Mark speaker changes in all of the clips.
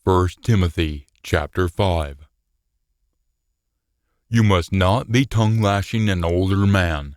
Speaker 1: 1 Timothy chapter 5. You must not be tongue-lashing an older man.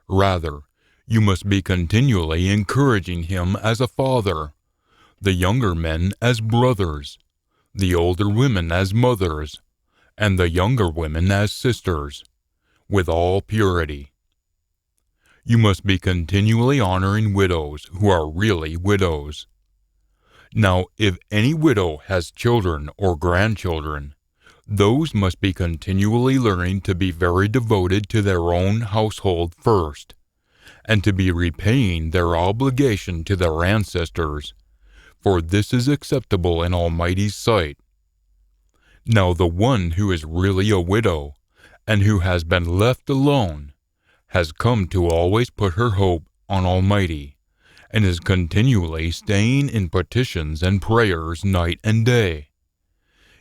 Speaker 1: Rather, you must be continually encouraging him as a father, the younger men as brothers, the older women as mothers, and the younger women as sisters, with all purity. You must be continually honoring widows who are really widows. Now, if any widow has children or grandchildren, those must be continually learning to be very devoted to their own household first, and to be repaying their obligation to their ancestors, for this is acceptable in Almighty's sight. Now the one who is really a widow, and who has been left alone, has come to always put her hope on Almighty, and is continually staying in petitions and prayers night and day.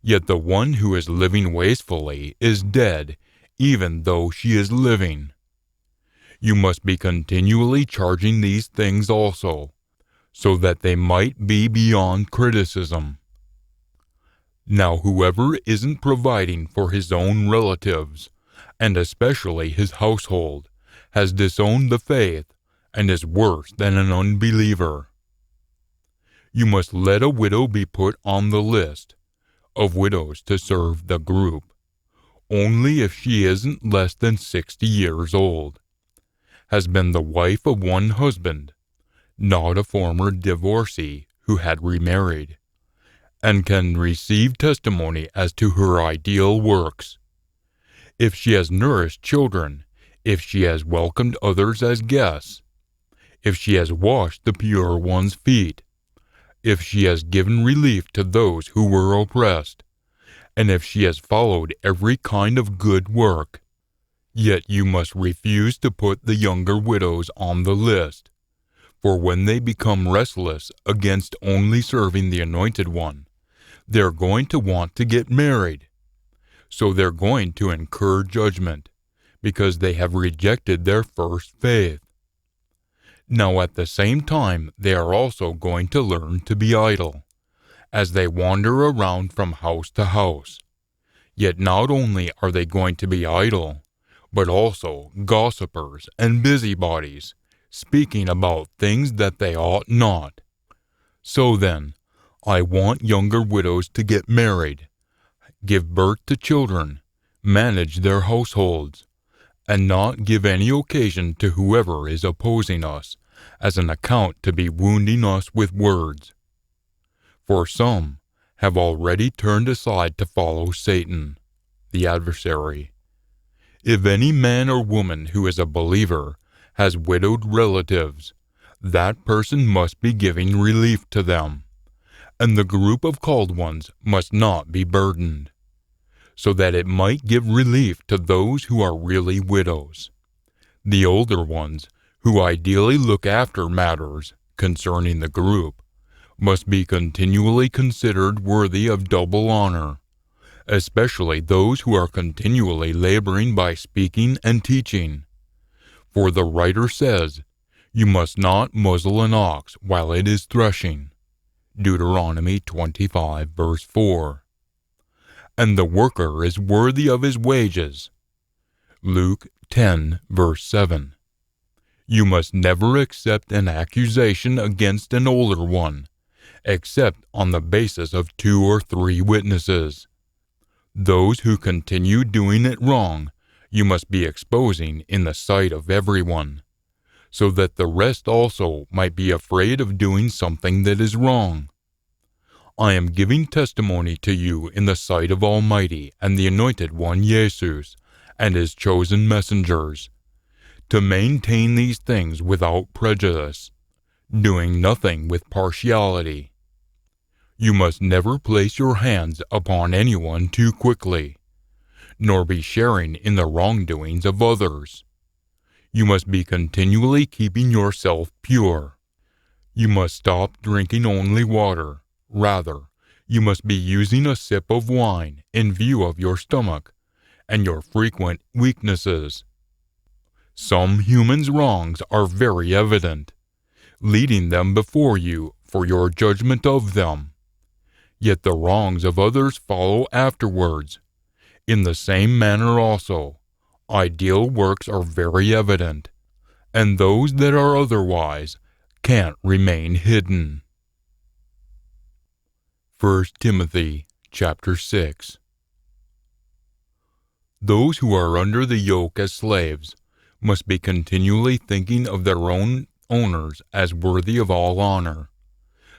Speaker 1: Yet the one who is living wastefully is dead, even though she is living. You must be continually charging these things also, so that they might be beyond criticism. Now whoever isn't providing for his own relatives, and especially his household, has disowned the faith, and is worse than an unbeliever. You must let a widow be put on the list of widows to serve the group, only if she isn't less than 60 years old, has been the wife of one husband, not a former divorcee who had remarried, and can receive testimony as to her ideal works. If she has nourished children, if she has welcomed others as guests, if she has washed the pure one's feet, if she has given relief to those who were oppressed, and if she has followed every kind of good work. Yet you must refuse to put the younger widows on the list, for when they become restless against only serving the Anointed One, they're going to want to get married. So they're going to incur judgment, because they have rejected their first faith. Now at the same time, they are also going to learn to be idle, as they wander around from house to house. Yet not only are they going to be idle, but also gossipers and busybodies, speaking about things that they ought not. So then, I want younger widows to get married, give birth to children, manage their households, and not give any occasion to whoever is opposing us, as an account to be wounding us with words. For some have already turned aside to follow Satan, the adversary. If any man or woman who is a believer has widowed relatives, that person must be giving relief to them, and the group of called ones must not be burdened, so that it might give relief to those who are really widows. The older ones, who ideally look after matters concerning the group, must be continually considered worthy of double honor, especially those who are continually laboring by speaking and teaching. For the writer says, "You must not muzzle an ox while it is threshing." Deuteronomy 25, verse 4. And the worker is worthy of his wages. Luke 10, verse 7. You must never accept an accusation against an older one, except on the basis of 2 or 3 witnesses. Those who continue doing it wrong, you must be exposing in the sight of everyone, so that the rest also might be afraid of doing something that is wrong. I am giving testimony to you in the sight of Almighty and the Anointed One Jesus, and His chosen messengers, to maintain these things without prejudice, doing nothing with partiality. You must never place your hands upon anyone too quickly, nor be sharing in the wrongdoings of others. You must be continually keeping yourself pure. You must stop drinking only water. Rather, you must be using a sip of wine in view of your stomach and your frequent weaknesses. Some humans' wrongs are very evident, leading them before you for your judgment of them. yet the wrongs of others follow afterwards. In the same manner also, ideal works are very evident, and those that are otherwise can't remain hidden. 1 Timothy chapter 6. Those who are under the yoke as slaves must be continually thinking of their own owners as worthy of all honor,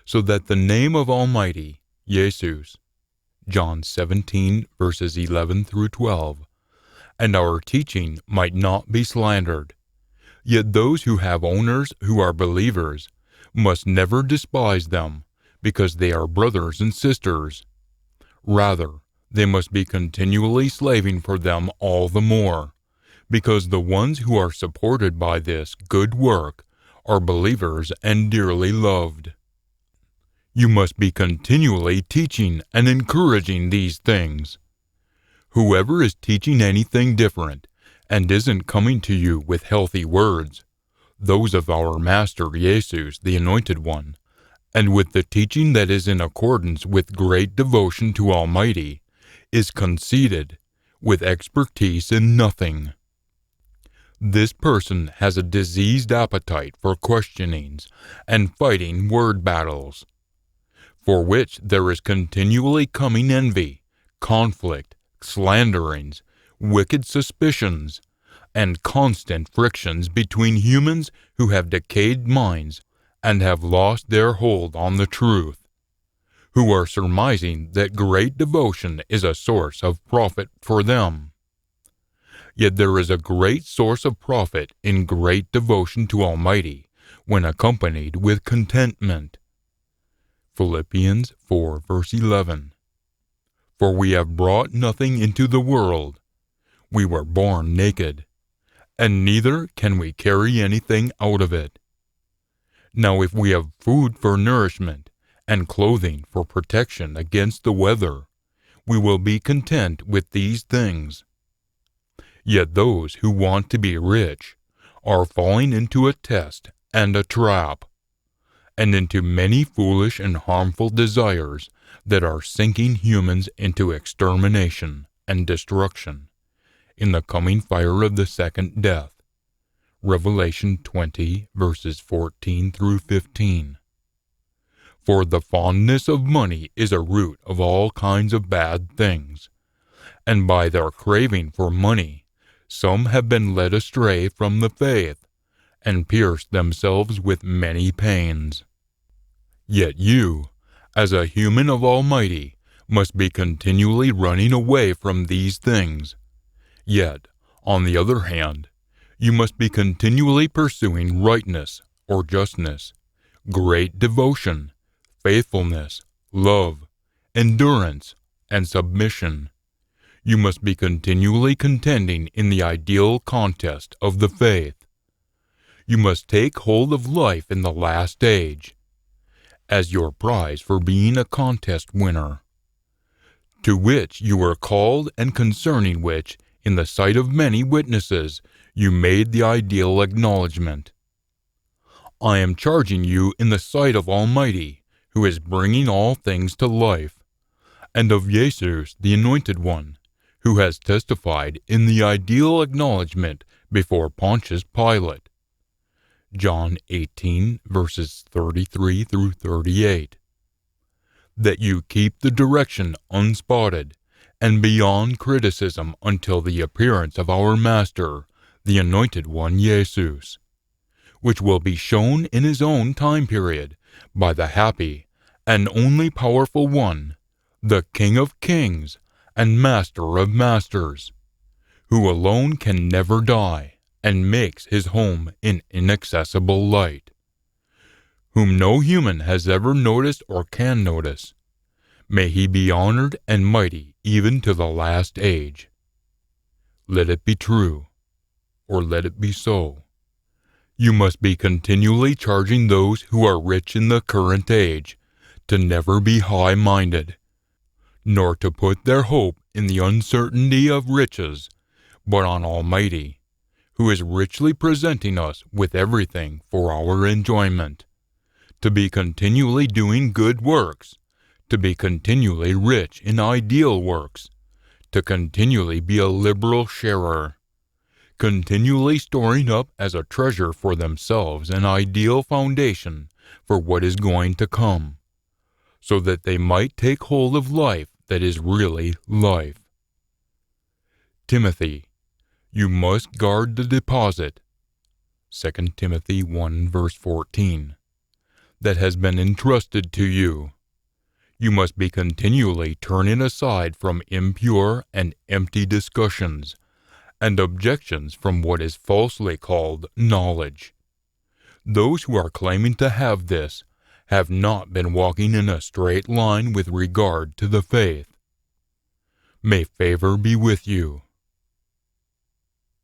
Speaker 1: so that the name of Almighty, Jesus, John 17 verses 11 through 12, and our teaching might not be slandered. Yet those who have owners who are believers must never despise them, because they are brothers and sisters. Rather, they must be continually slaving for them all the more, because the ones who are supported by this good work are believers and dearly loved. You must be continually teaching and encouraging these things. Whoever is teaching anything different and isn't coming to you with healthy words, those of our Master Jesus, the Anointed One, and with the teaching that is in accordance with great devotion to Almighty, is conceited, with expertise in nothing. This person has a diseased appetite for questionings and fighting word battles, for which there is continually coming envy, conflict, slanderings, wicked suspicions, and constant frictions between humans who have decayed minds and have lost their hold on the truth, who are surmising that great devotion is a source of profit for them. Yet there is a great source of profit in great devotion to Almighty when accompanied with contentment. Philippians 4 verse 11. For we have brought nothing into the world. We were born naked, and neither can we carry anything out of it. Now if we have food for nourishment, and clothing for protection against the weather, we will be content with these things. Yet those who want to be rich are falling into a test and a trap, and into many foolish and harmful desires that are sinking humans into extermination and destruction in the coming fire of the second death. Revelation 20 verses 14 through 15. For the fondness of money is a root of all kinds of bad things, and by their craving for money, some have been led astray from the faith, and pierced themselves with many pains. Yet you, as a human of Almighty, must be continually running away from these things. Yet, on the other hand, you must be continually pursuing rightness or justness, great devotion, faithfulness, love, endurance, and submission. You must be continually contending in the ideal contest of the faith. You must take hold of life in the last age as your prize for being a contest winner, to which you were called and concerning which, in the sight of many witnesses, you made the ideal acknowledgment. I am charging you in the sight of Almighty, who is bringing all things to life, and of Jesus, the Anointed One, who has testified in the ideal acknowledgment before Pontius Pilate. John 18, verses 33 through 38. That you keep the direction unspotted and beyond criticism until the appearance of our Master, the Anointed One, Jesus, which will be shown in His own time period by the happy and only powerful One, the King of Kings and Master of Masters, who alone can never die and makes His home in inaccessible light, whom no human has ever noticed or can notice. May He be honored and mighty even to the last age. Let it be true, or let it be so. You must be continually charging those who are rich in the current age to never be high-minded, nor to put their hope in the uncertainty of riches, but on Almighty, who is richly presenting us with everything for our enjoyment, to be continually doing good works, to be continually rich in ideal works, to continually be a liberal sharer, continually storing up as a treasure for themselves an ideal foundation for what is going to come, so that they might take hold of life that is really life. Timothy, you must guard the deposit, 2 Timothy 1 verse 14, that has been entrusted to you. You must be continually turning aside from impure and empty discussions and objections from what is falsely called knowledge. Those who are claiming to have this have not been walking in a straight line with regard to the faith. May favor be with you.